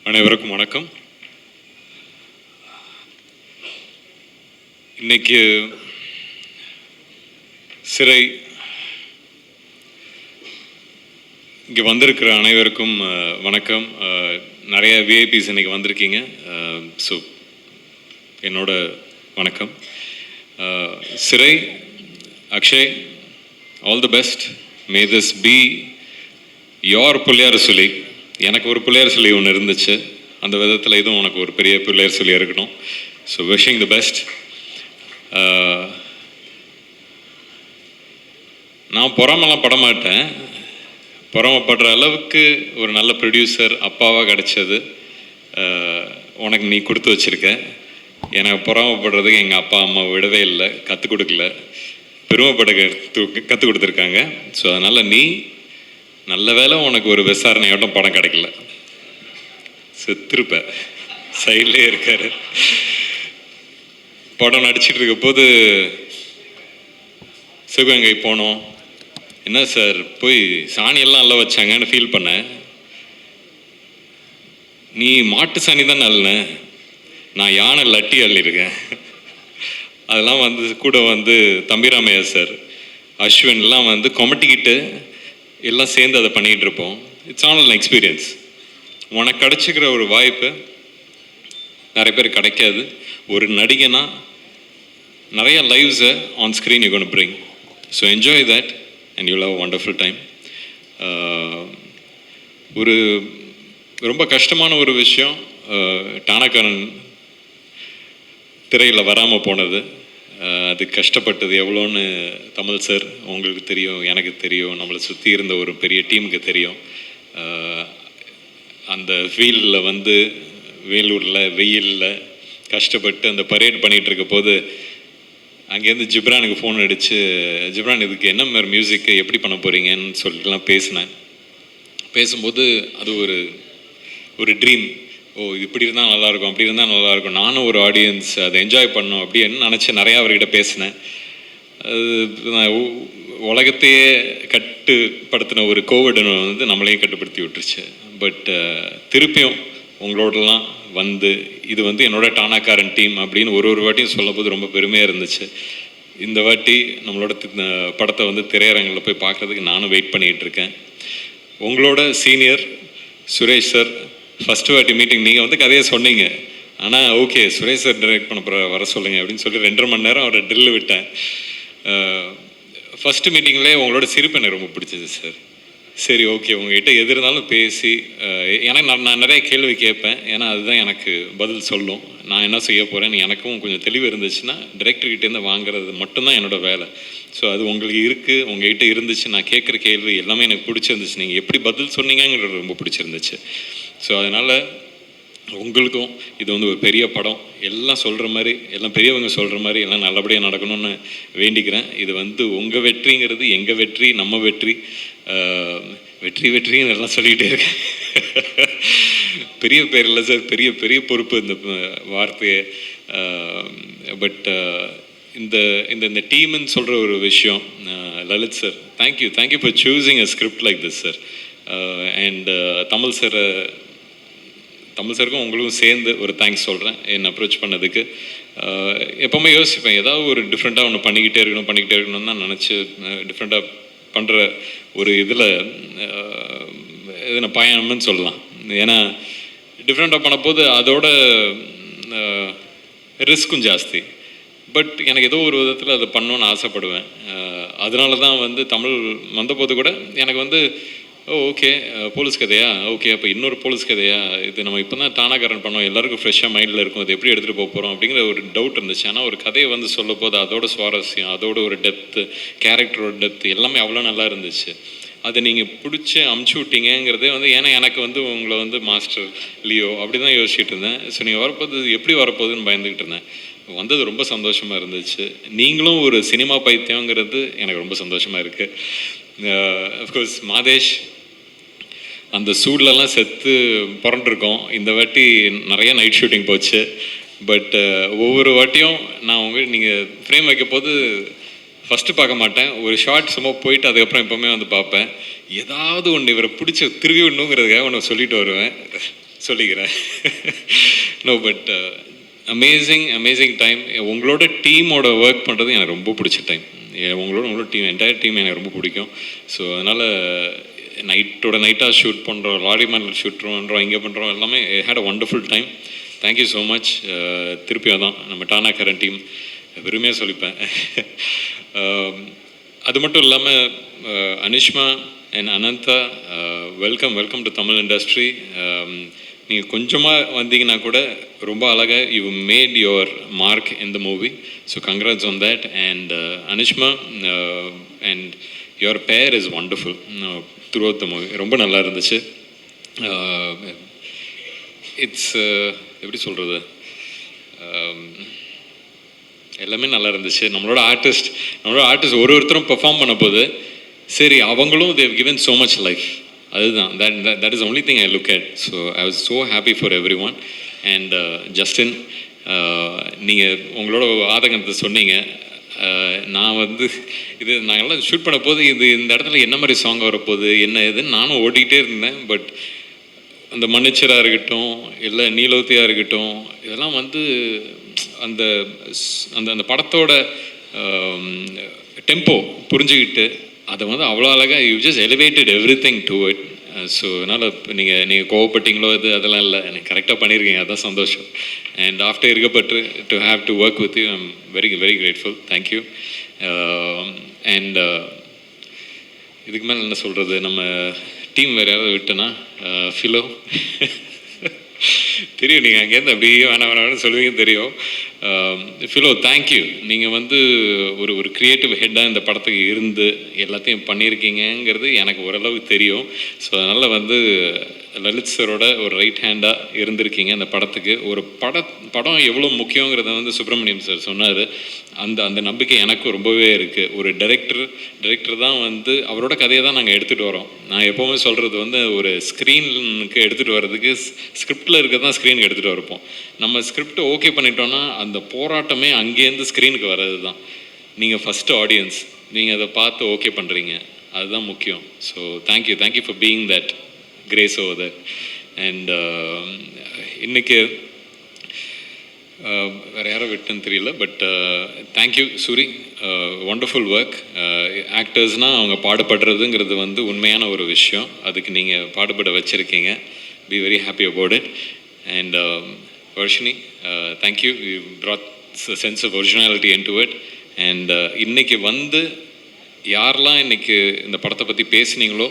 அனைவருக்கும் வணக்கம். இன்னைக்கு சிறை இங்கே வந்திருக்கிற அனைவருக்கும் வணக்கம். நிறைய விஐபிஸ் இன்னைக்கு வந்திருக்கீங்க. ஸோ என்னோட வணக்கம். சிறை, Akshay, all the best. May this be your புள்ளியார் சொல்லி. எனக்கு ஒரு பிள்ளையார் சொல்லி ஒன்று இருந்துச்சு, அந்த விதத்தில் இதுவும் உனக்கு ஒரு பெரிய பிள்ளையார் சொல்லி இருக்கணும். So wishing the best. நான் பொறாமலாம் படமாட்டேன். பொறாமப்படுற அளவுக்கு ஒரு நல்ல ப்ரொடியூசர் அப்பாவாக கிடச்சது உனக்கு நீ கொடுத்து வச்சுருக்க. எனக்கு பொறாமப்படுறதுக்கு எங்கள் அப்பா அம்மா விடவே இல்லை, கற்றுக் கொடுக்கல, பெருமைப்பட கற்றுக் கொடுத்துருக்காங்க. ஸோ அதனால் நீ நல்ல வேலை உனக்கு ஒரு விசாரணையோட்டம் படம் கிடைக்கல, செத்துருப்ப. சைட்லேயே இருக்காரு. படம் நடிச்சிட்டு இருக்க போது சிவகங்கை போனோம். என்ன சார் போய் சாணியெல்லாம் நல்லா வச்சாங்கன்னு ஃபீல் பண்ணேன். நீ மாட்டு சாணி தான் நல்ல, நான் யானை லட்டி அள்ளியிருக்கேன். அதெல்லாம் கூட தம்பிராமையா சார், அஸ்வின்லாம் கொமட்டிக்கிட்டு எல்லாம் சேர்ந்து அதை பண்ணிக்கிட்டு இருப்போம். It's all an experience. உனக்கு கிடைச்சிக்கிற ஒரு வாய்ப்பு நிறைய பேர் கிடைக்காது. ஒரு நடிகனா நிறைய லைவ்ஸை on screen you gonna bring. So enjoy that and you have wonderful time. ஒரு ரொம்ப கஷ்டமான ஒரு விஷயம், டானாக்காரன் திரையில் வராமல் போனது. அது கஷ்டப்பட்டது எவ்வளோன்னு தமிழ் சார் உங்களுக்கு தெரியும், எனக்கு தெரியும், நம்மளை சுற்றி இருந்த ஒரு பெரிய டீமுக்கு தெரியும். அந்த ஃபீல்டில் வேலூரில் வெயிலில் கஷ்டப்பட்டு அந்த பரேட் பண்ணிகிட்டு இருக்க போது அங்கேருந்து ஜிப்ரானுக்கு ஃபோன் அடித்து, ஜிப்ரான் இதுக்கு என்ன மாதிரி மியூசிக்கு எப்படி பண்ண போகிறீங்கன்னு சொல்லிட்டுலாம் பேசினேன். பேசும்போது அது ஒரு ட்ரீம். ஓ இப்படி இருந்தால் நல்லாயிருக்கும், அப்படி இருந்தால் நல்லாயிருக்கும், நானும் ஒரு ஆடியன்ஸ் அதை என்ஜாய் பண்ணணும் அப்படின்னு நினச்சி நிறையா அவர்கிட்ட பேசினேன். அது உலகத்தையே கட்டுப்படுத்தின ஒரு கோவிட் நம்மளையும் கட்டுப்படுத்தி விட்டுருச்சு. பட் திருப்பியும் உங்களோடலாம் இது என்னோட டானாக்காரன் டீம் அப்படின்னு ஒரு வாட்டியும் சொல்லும் போது ரொம்ப பெருமையாக இருந்துச்சு. இந்த வாட்டி நம்மளோட படத்தை திரையரங்கில் போய் பார்க்குறதுக்கு நானும் வெயிட் பண்ணிகிட்டு இருக்கேன். உங்களோட சீனியர் சுரேஷ் சார், ஃபஸ்ட்டு வாட்டி மீட்டிங் நீங்கள் கதையை சொன்னீங்க. ஆனால் ஓகே சுரேஷ் சார் டைரக்ட் பண்ண வர சொல்லுங்கள் அப்படின்னு சொல்லி 2.5 மணி நேரம் அவரை ட்ரில்லு விட்டேன். ஃபஸ்ட்டு மீட்டிங்லேயே உங்களோட சிரிப்பு எனக்கு ரொம்ப பிடிச்சது சார். சரி ஓகே உங்கள்கிட்ட எது இருந்தாலும் பேசி, ஏன்னா நான் நிறைய கேள்வி கேட்பேன், ஏன்னா அதுதான் எனக்கு பதில் சொல்லும். நான் என்ன செய்ய போகிறேன்னு எனக்கும் கொஞ்சம் தெளிவு இருந்துச்சுன்னா டைரக்டர்கிட்டேருந்து வாங்குறது மட்டும்தான் என்னோடய வேலை. ஸோ அது உங்களுக்கு இருக்குது, உங்கள்கிட்ட இருந்துச்சு. நான் கேட்குற கேள்வி எல்லாமே எனக்கு பிடிச்சிருந்துச்சு. நீங்கள் எப்படி பதில் சொன்னீங்கிறது ரொம்ப பிடிச்சிருந்துச்சு. ஸோ அதனால் உங்களுக்கும் இது ஒரு பெரிய படம், எல்லாம் சொல்கிற மாதிரி, எல்லாம் பெரியவங்க சொல்கிற மாதிரி எல்லாம் நல்லபடியாக நடக்கணும்னு வேண்டிக்கிறேன். இது உங்கள் வெற்றிங்கிறது எங்கள் வெற்றி, நம்ம வெற்றி. வெற்றி வெற்றின்னு எல்லாம் சொல்லிகிட்டே இருக்கேன். பெரிய பேர் இல்லை சார், பெரிய பெரிய பொறுப்பு இந்த வார்த்தையை. பட் இந்த டீம்னு சொல்கிற ஒரு விஷயம், Lalit sir thank you for choosing a script like this sir. And Tamil சாருக்கும் உங்களுக்கும் சேர்ந்து ஒரு தேங்க்ஸ் சொல்கிறேன் என்னை அப்ரோச் பண்ணதுக்கு. எப்போவுமே யோசிப்பேன், ஏதாவது ஒரு டிஃப்ரெண்ட்டாக ஒன்று பண்ணிக்கிட்டே இருக்கணும்னு தான் நினச்சி டிஃப்ரெண்ட்டாக பண்ணுற ஒரு இதில் எதுனா பயணம்னு சொல்லலாம். ஏன்னா டிஃப்ரெண்ட்டாக பண்ணப்போது அதோட ரிஸ்க்கும் ஜாஸ்தி. பட் எனக்கு ஏதோ ஒரு விதத்தில் அதை பண்ணணுன்னு ஆசைப்படுவேன். அதனால தான் தமிழ் வந்தபோது கூட எனக்கு ஓகே போலீஸ் கதையா, ஓகே அப்போ இன்னொரு போலீஸ் கதையா, இது நம்ம இப்போ தான் டானாக்காரன் பண்ணோம், எல்லாருக்கும் ஃப்ரெஷ்ஷாக மைண்டில் இருக்கும், அது எப்படி எடுத்துகிட்டு போக போகிறோம் அப்படிங்கிற ஒரு டவுட் இருந்துச்சு. ஆனால் ஒரு கதையை சொல்ல போது அதோட சுவாரஸ்யம், அதோட ஒரு டெப்த்து, கேரக்டரோட டெப்த்து எல்லாமே அவ்வளோ நல்லா இருந்துச்சு. அதை நீங்கள் பிடிச்சி அமுச்சு விட்டீங்கிறதே ஏன்னா எனக்கு உங்களை மாஸ்டர் லியோ அப்படி தான் யோசிச்சுட்டு இருந்தேன். ஸோ நீங்கள் வரப்போது எப்படி வரப்போகுதுன்னு பயந்துக்கிட்டு இருந்தேன். வந்தது ரொம்ப சந்தோஷமாக இருந்துச்சு. நீங்களும் ஒரு சினிமா பைத்தியங்கிறது எனக்கு ரொம்ப சந்தோஷமாக இருக்குது. அஃப்கோர்ஸ் மாதேஷ் அந்த சூட்லலாம் செத்து புரண்டிருக்கோம். இந்த வாட்டி நிறைய நைட் ஷூட்டிங் போச்சு. பட் ஒவ்வொரு வாட்டியும் நான் நீங்கள் ஃப்ரேம் வைக்க போது ஃபஸ்ட்டு பார்க்க மாட்டேன், ஒரு ஷார்ட் சும்மா போயிட்டு அதுக்கப்புறம் எப்போவுமே பார்ப்பேன். ஏதாவது ஒன்று இவரை பிடிச்ச திருவி விடணுங்கிறதுக்காக ஒன்று சொல்லிட்டு வருவேன். சொல்லிக்கிறேன். No but amazing time. உங்களோட டீமோட ஒர்க் பண்ணுறது எனக்கு ரொம்ப பிடிச்ச டைம். உங்களோட டீம் என்டையர் டீம் எனக்கு ரொம்ப பிடிக்கும். ஸோ அதனால் நைட்டாக ஷூட் பண்ணுறோம், லாரிமேனில் ஷூட் பண்ணுறோம், இங்கே பண்ணுறோம், எல்லாமே had a wonderful time. Thank you so much. திருப்பி அதான் நம்ம டானாக்காரன் டீம் பெருமையாக சொல்லிப்பேன். அது மட்டும் இல்லாமல் Anishma and Anantha, welcome to Tamil industry. நீங்கள் கொஞ்சமாக வந்தீங்கன்னா கூட ரொம்ப அழகாக you made your mark in the movie. So congrats on that. And Anishma and your pair is wonderful throughout the movie. ரொம்ப நல்லா இருந்துச்சு. இட்ஸ் எப்படி சொல்கிறது, எல்லாமே நல்லா இருந்துச்சு. நம்மளோட ஆர்டிஸ்ட் ஒருத்தரும் பெர்ஃபார்ம் பண்ண போது சரி அவங்களும் they've given so much life. அதுதான் that is only thing I look at. So I was so happy for everyone. And Justin, நீங்கள் உங்களோட ஆதங்கத்தை சொன்னீங்க. நான் நாங்கள்லாம் ஷூட் பண்ண போது இந்த இடத்துல என்ன மாதிரி சாங் வரப்போகுது என்ன ஏதுன்னு நானும் ஓடிக்கிட்டே இருந்தேன். பட் அந்த மன்னிச்சராக இருக்கட்டும், இல்லை நீலோத்தியாக இருக்கட்டும், இதெல்லாம் அந்த அந்த அந்த படத்தோட டெம்போ புரிஞ்சுக்கிட்டு அதை அவ்வளோ அழகாக you just elevated every thing to it. So அதனால் நீங்கள் கோவப்பட்டீங்களோ அதெல்லாம் இல்லை, எனக்கு கரெக்டாக பண்ணியிருக்கீங்க, அதுதான் சந்தோஷம். அண்ட் ஆஃப்டர் இருக்கப்பட்டு to have to work with you I am very very grateful. Thank you. And இதுக்கு மேலே என்ன சொல்கிறது, நம்ம டீம் வேறு யாராவது விட்டோன்னா ஃபிலோ தெரியும், நீங்கள் அங்கேருந்து அப்படியே வேணாம்னு சொல்லுவீங்க தெரியும். Philo, thank you. நீங்கள் ஒரு க்ரியேட்டிவ் ஹெட்டாக இந்த படத்துக்கு இருந்து எல்லாத்தையும் பண்ணியிருக்கீங்கிறது எனக்கு ஓரளவுக்கு தெரியும். ஸோ அதனால் லலித் சரோட ஒரு ரைட் ஹேண்டாக இருந்திருக்கீங்க இந்த படத்துக்கு. ஒரு படம் எவ்வளோ முக்கியங்கிறத சுப்பிரமணியம் சார் சொன்னார். அந்த நம்பிக்கை எனக்கும் ரொம்பவே இருக்குது. ஒரு டைரக்டர் தான் அவரோட கதையை தான் நாங்கள் எடுத்துகிட்டு வரோம். நான் எப்போவுமே சொல்கிறது ஒரு ஸ்க்ரீனுக்கு எடுத்துகிட்டு வர்றதுக்கு ஸ்கிரிப்டில் இருக்க தான் ஸ்க்ரீனுக்கு எடுத்துகிட்டு வரப்போம். நம்ம ஸ்கிரிப்டை ஓகே பண்ணிட்டோன்னா அந்த போராட்டமே அங்கேருந்து ஸ்க்ரீனுக்கு வர்றது தான். நீங்கள் ஃபஸ்ட்டு ஆடியன்ஸ், நீங்கள் அதை பார்த்து ஓகே பண்ணுறீங்க, அதுதான் முக்கியம். So thank you for being that grace over that. And இன்றைக்கி வேறு யாரோ விட்டுன்னு தெரியல, but thank you Soori, wonderful work. ஆக்டர்ஸ்னால் அவங்க பாடுபடுறதுங்கிறது உண்மையான ஒரு விஷயம். அதுக்கு நீங்கள் பாடுபட வச்சுருக்கீங்க. Be very happy about it. And Varshini, thank you, you brought a sense of originality into it. And இன்றைக்கி யாரெல்லாம் இன்றைக்கி இந்த படத்தை பற்றி பேசுனீங்களோ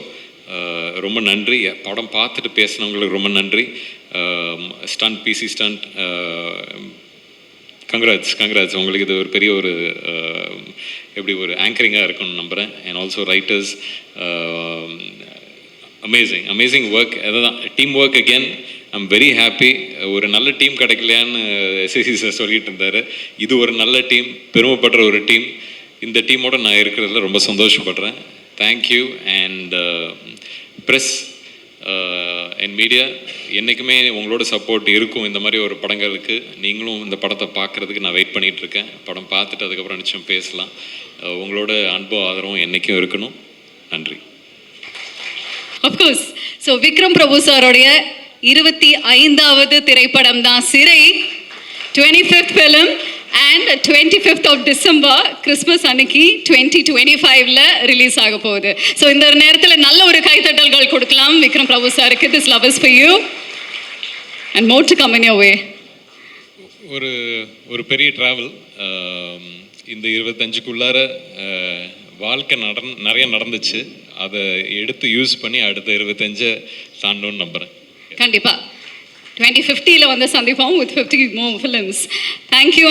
ரொம்ப நன்றி. படம் பார்த்துட்டு பேசுனவங்களுக்கு ரொம்ப நன்றி. Stunt, PC stunt, congrats. உங்களுக்கு இது ஒரு பெரிய எப்படி ஒரு ஆங்கரிங்காக இருக்கும்னு நம்புகிறேன். And also writers, amazing work. அதுதான் team work again. I'm very happy. ஒரு நல்ல டீம் கிடைக்கலையான்னு எஸ்எஸ்சி சார் சொல்லிட்டு இருந்தார். இது ஒரு நல்ல டீம், பெருமைப்படுற ஒரு டீம். இந்த டீமோடு நான் இருக்கிறதுல ரொம்ப சந்தோஷப்படுறேன். Thank you. And press and media, என்றைக்குமே உங்களோட சப்போர்ட் இருக்கும் இந்த மாதிரி ஒரு படங்களுக்கு. நீங்களும் இந்த படத்தை பார்க்குறதுக்கு நான் வெயிட் பண்ணிகிட்ருக்கேன். படம் பார்த்துட்டு அதுக்கப்புறம் நிச்சயம் பேசலாம். உங்களோட அன்பும் ஆதரவும் என்றைக்கும் இருக்கணும். நன்றி. அஃப்கோர்ஸ். ஸோ விக்ரம் பிரபு சாரோடைய 25வது திரைப்படம் தான் சிறை. 25th film. And 25th of December Christmas அன்னைக்கு 2025ல ரிலீஸ் ஆக போகுது. ஸோ இந்த நேரத்தில் நல்ல ஒரு கைத்தட்டல்கள் கொடுக்கலாம் விக்ரம் பிரபு சாருக்கு. This love is for you and more to come in your way. ஒரு பெரிய ட்ராவல் இந்த 25க்குள்ளார வாழ்க்கை நிறைய நடந்துச்சு. அதை எடுத்து யூஸ் பண்ணி அடுத்த 25 தாண்டோன்னு நம்புகிறேன். கண்டிப்பாக 2050ல சந்திப்போம் with 50 more films. Thank you.